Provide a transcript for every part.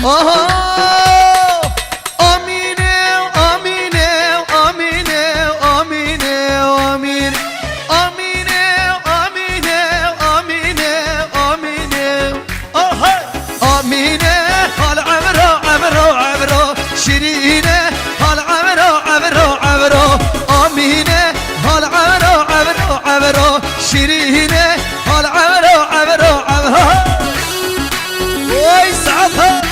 آها آمینه آمینه آمینه آمینه آمینه آمینه آمینه آمینه آمینه آها آمینه حال عمرو عمرو عمرو شیرینه حال عمرو عمرو عمرو آمینه حال عمرو عمرو عمرو شیرینه حال عمرو عمرو عمرو وای ساعتها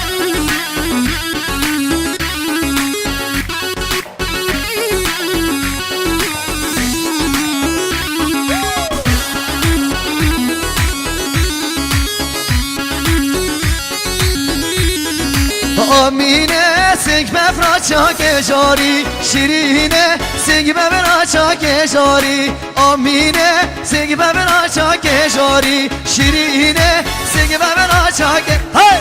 آمینه سنگ بفرا چاک جاری شیرینه سنگ بفرا چاک جاری آمینه سنگ بفرا چاک جاری شیرینه سنگ بفرا چاک های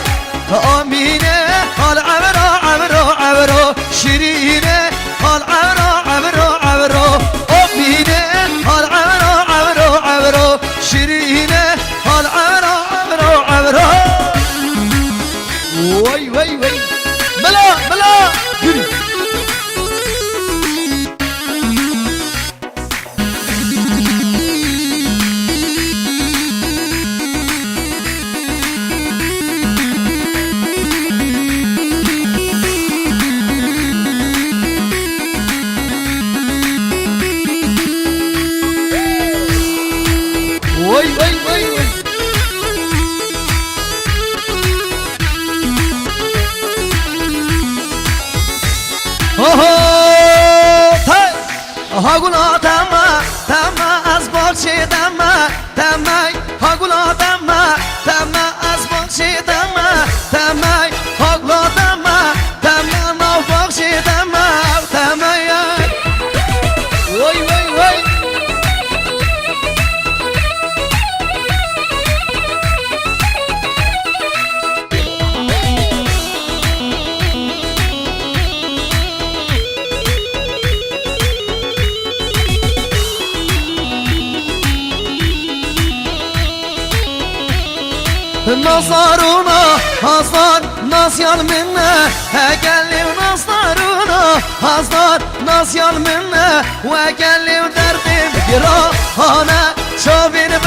آمینه حال عمرو عمرو عمرو شیرینه حال عمرو عمرو عمرو آمینه حال عمرو عمرو عمرو شیرینه حال عمرو عمرو عمرو وای وای وای ملا ملا يري وای وای وای وای هاگولا دما دما از بالچه دما دمای هاگولا دما دما از بالچه دما دمای هاگولا دما دما نو بالچه دما دمای وای وای وای نظرونا هزار ناسيال منا هقلي ونظرونا هزار ناسيال منا وقلي ودردي بقرا هانا شوفين